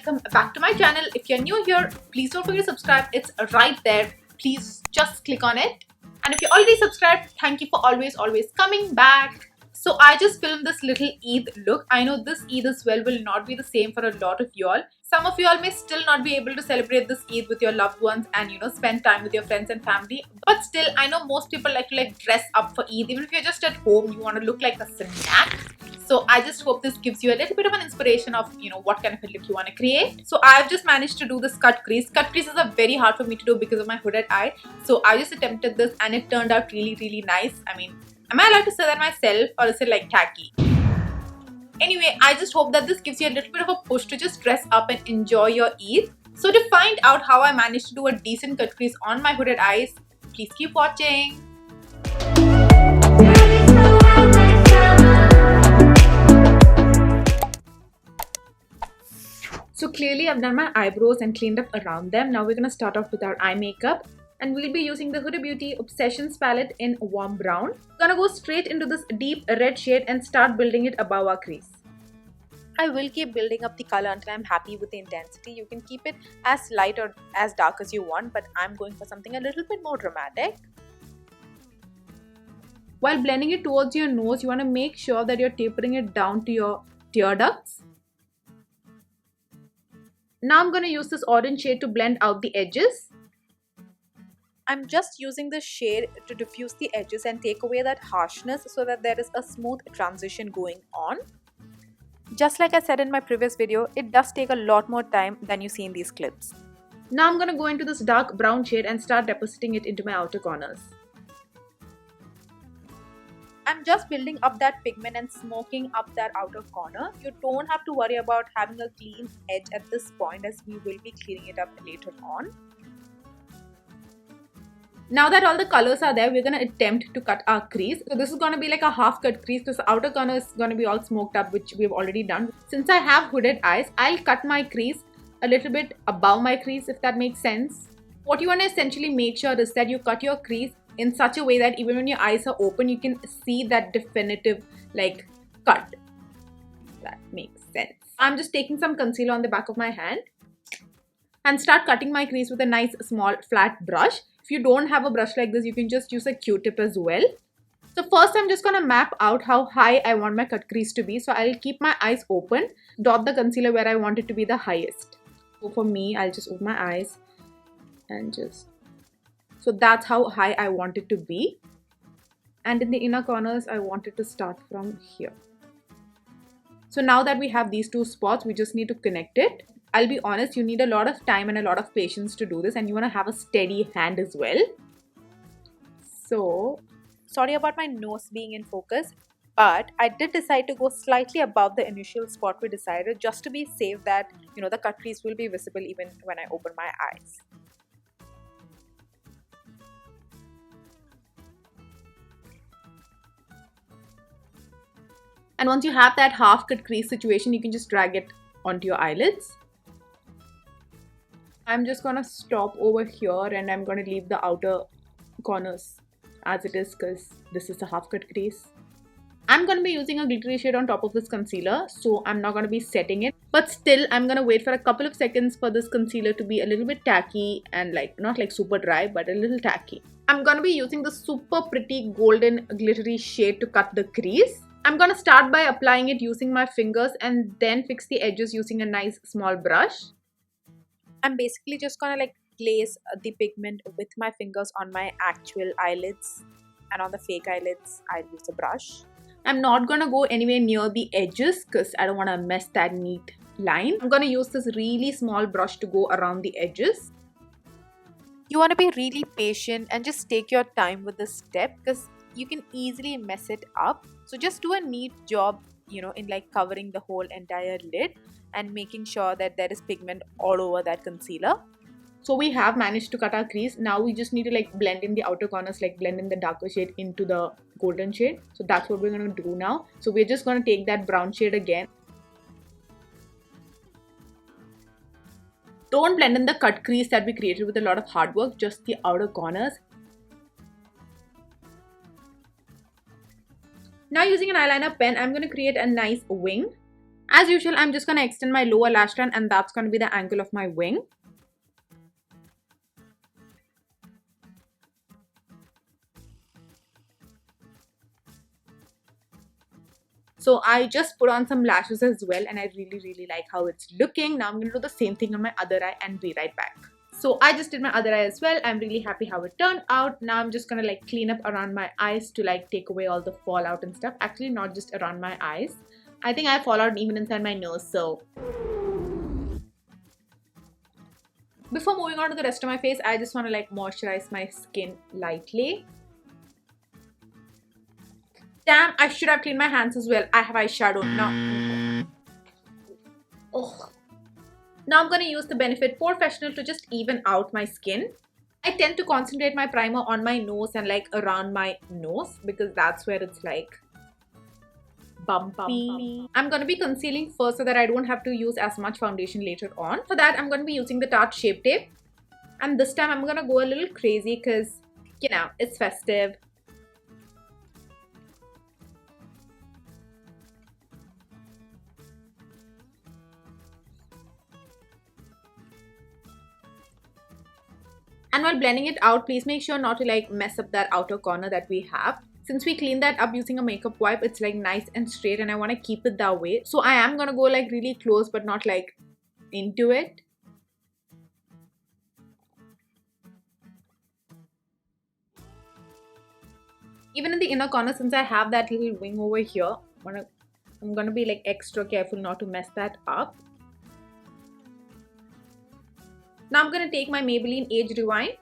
welcome back to my channel. If you're new here, please don't forget to subscribe. It's right there. Please just click on it. And if you're already subscribed, thank you for always coming back. So I just filmed this little Eid look. I know this Eid as well will not be the same for a lot of y'all. Some of y'all may still not be able to celebrate this Eid with your loved ones and spend time with your friends and family. But still, I know most people like to dress up for Eid. Even if you're just at home, you want to look like a snack. So I just hope this gives you a little bit of an inspiration of what kind of a look you want to create. So I've just managed to do this cut crease. Cut creases are very hard for me to do because of my hooded eye. So I just attempted this and it turned out really nice. I mean, am I allowed to say that myself or is it like tacky? Anyway, I just hope that this gives you a little bit of a push to just dress up and enjoy your Eid. So to find out how I managed to do a decent cut crease on my hooded eyes, please keep watching. So clearly I've done my eyebrows and cleaned up around them. Now we're going to start off with our eye makeup. And we'll be using the Huda Beauty Obsessions Palette in warm brown. We're gonna go straight into this deep red shade and start building it above our crease. I will keep building up the color until I'm happy with the intensity. You can keep it as light or as dark as you want, but I'm going for something a little bit more dramatic. While blending it towards your nose, you want to make sure that you're tapering it down to your tear ducts. Now I'm going to use this orange shade to blend out the edges. I'm just using this shade to diffuse the edges and take away that harshness so that there is a smooth transition going on. Just like I said in my previous video, it does take a lot more time than you see in these clips. Now I'm going to go into this dark brown shade and start depositing it into my outer corners. I'm just building up that pigment and smoking up that outer corner. You don't have to worry about having a clean edge at this point as we will be cleaning it up later on. Now that all the colors are there, we're going to attempt to cut our crease. So this is going to be like a half cut crease because the outer corner is going to be all smoked up, which we've already done. Since I have hooded eyes, I'll cut my crease a little bit above my crease, if that makes sense. What you want to essentially make sure is that you cut your crease in such a way that even when your eyes are open, you can see that definitive cut. That makes sense. I'm just taking some concealer on the back of my hand and start cutting my crease with a nice small flat brush. If you don't have a brush like this, you can just use a Q-tip as well. So first I'm just going to map out how high I want my cut crease to be. So I'll keep my eyes open, dot the concealer where I want it to be the highest. So for me, I'll just open my eyes and so that's how high I want it to be. And in the inner corners, I want it to start from here. So now that we have these two spots, we just need to connect it. I'll be honest, you need a lot of time and a lot of patience to do this, and you want to have a steady hand as well. So, sorry about my nose being in focus, but I did decide to go slightly above the initial spot we decided just to be safe that, the cut crease will be visible even when I open my eyes. And once you have that half cut crease situation, you can just drag it onto your eyelids. I'm just going to stop over here and I'm going to leave the outer corners as it is because this is a half cut crease. I'm going to be using a glittery shade on top of this concealer, so I'm not going to be setting it. But still, I'm going to wait for a couple of seconds for this concealer to be a little bit tacky and not super dry, but a little tacky. I'm going to be using the super pretty golden glittery shade to cut the crease. I'm going to start by applying it using my fingers and then fix the edges using a nice small brush. I'm basically just gonna place the pigment with my fingers on my actual eyelids, and on the fake eyelids I'll use a brush. I'm not gonna go anywhere near the edges because I don't want to mess that neat line. I'm gonna use this really small brush to go around the edges. You want to be really patient and just take your time with this step because you can easily mess it up. So just do a neat job in covering the whole entire lid and making sure that there is pigment all over that concealer. So we have managed to cut our crease. Now we just need to blend in the outer corners, blend in the darker shade into the golden shade. So that's what we're going to do now. So we're just going to take that brown shade again. Don't blend in the cut crease that we created with a lot of hard work, just the outer corners. Now using an eyeliner pen, I'm going to create a nice wing. As usual, I'm just going to extend my lower lash line, and that's going to be the angle of my wing. So I just put on some lashes as well, and I really like how it's looking. Now I'm going to do the same thing on my other eye and be right back. So I just did my other eye as well. I'm really happy how it turned out. Now I'm just going to like clean up around my eyes to like take away all the fallout and stuff. Actually, not just around my eyes. I think I have fallout even inside my nose. So before moving on to the rest of my face, I just want to like moisturize my skin lightly. Damn, I should have cleaned my hands as well. I have eyeshadow now. Oh. Now I'm going to use the Benefit Professional to just even out my skin. I tend to concentrate my primer on my nose and like around my nose because that's where it's like bumpy. I'm going to be concealing first so that I don't have to use as much foundation later on. For that, I'm going to be using the Tarte Shape Tape. And this time I'm going to go a little crazy because, you know, it's festive. And while blending it out, please make sure not to like mess up that outer corner that we have. Since we cleaned that up using a makeup wipe, it's like nice and straight and I want to keep it that way. So I am going to go like really close but not like into it. Even in the inner corner, since I have that little wing over here, I'm going to be like extra careful not to mess that up. Now I'm going to take my Maybelline Age Rewind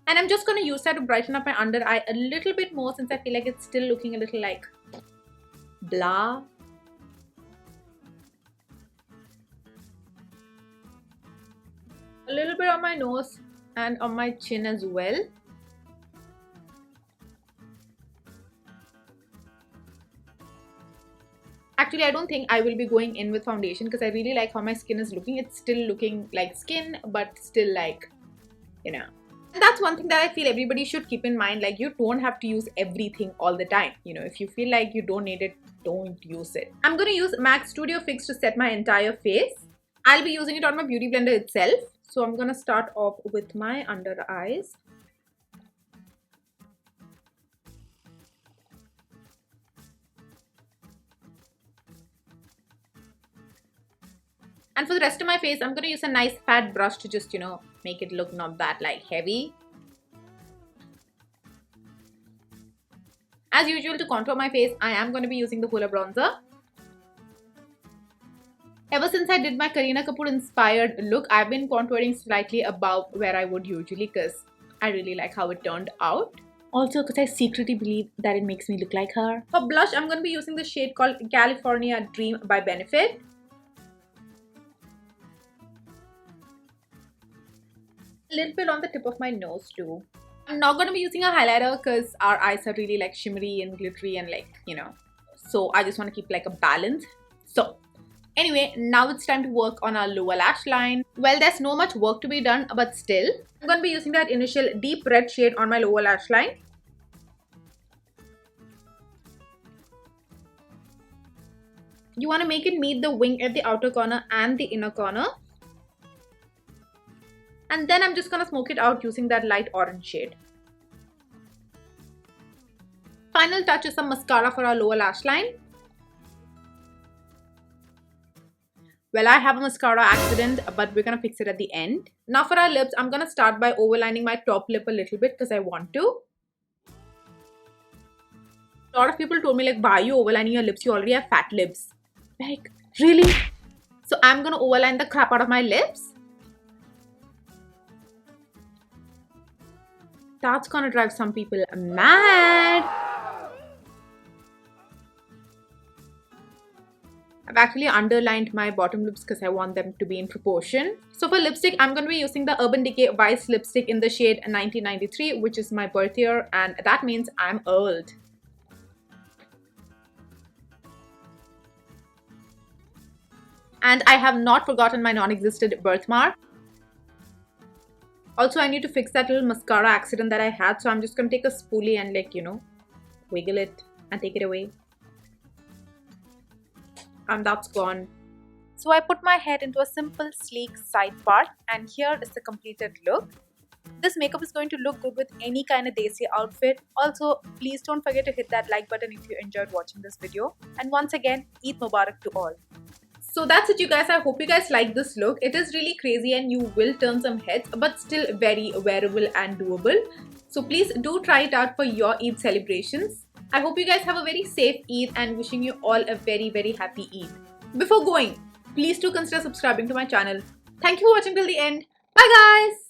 and I'm just going to use that to brighten up my under eye a little bit more since I feel like it's still looking a little like blah. A little bit on my nose and on my chin as well. Actually, I don't think I will be going in with foundation because I really like how my skin is looking. It's still looking like skin, but still like, you know. And that's one thing that I feel everybody should keep in mind. Like, you don't have to use everything all the time. You know, if you feel like you don't need it, don't use it. I'm going to use MAC Studio Fix to set my entire face. I'll be using it on my beauty blender itself. So I'm going to start off with my under eyes. And for the rest of my face, I'm going to use a nice fat brush to just, you know, make it look not that like heavy. As usual, to contour my face, I am going to be using the Hoola bronzer. Ever since I did my Kareena Kapoor inspired look, I've been contouring slightly above where I would usually because I really like how it turned out. Also because I secretly believe that it makes me look like her. For blush, I'm going to be using the shade called Galifornia Dream by Benefit. A little bit on the tip of my nose too. I'm not going to be using a highlighter because our eyes are really like shimmery and glittery and like, you know. So I just want to keep like a balance. So anyway, now it's time to work on our lower lash line. Well, there's no much work to be done, but still, I'm going to be using that initial deep red shade on my lower lash line. You want to make it meet the wing at the outer corner and the inner corner. And then I'm just going to smoke it out using that light orange shade. Final touch is some mascara for our lower lash line. Well, I have a mascara accident, but we're going to fix it at the end. Now for our lips, I'm going to start by overlining my top lip a little bit because I want to. A lot of people told me like, why are you overlining your lips? You already have fat lips. Like, really? So I'm going to overline the crap out of my lips. That's gonna drive some people mad. I've actually underlined my bottom lips because I want them to be in proportion. So for lipstick, I'm going to be using the Urban Decay Vice lipstick in the shade 1993, which is my birth year, and that means I'm old. And I have not forgotten my non-existent birthmark. Also, I need to fix that little mascara accident that I had. So I'm just going to take a spoolie and like, you know, wiggle it and take it away. And that's gone. So I put my hair into a simple sleek side part, and here is the completed look. This makeup is going to look good with any kind of desi outfit. Also, please don't forget to hit that like button if you enjoyed watching this video. And once again, Eid Mubarak to all. So that's it, you guys. I hope you guys like this look. It is really crazy and you will turn some heads, but still very wearable and doable. So please do try it out for your Eid celebrations. I hope you guys have a very safe Eid and wishing you all a very happy Eid. Before going, please do consider subscribing to my channel. Thank you for watching till the end. Bye guys!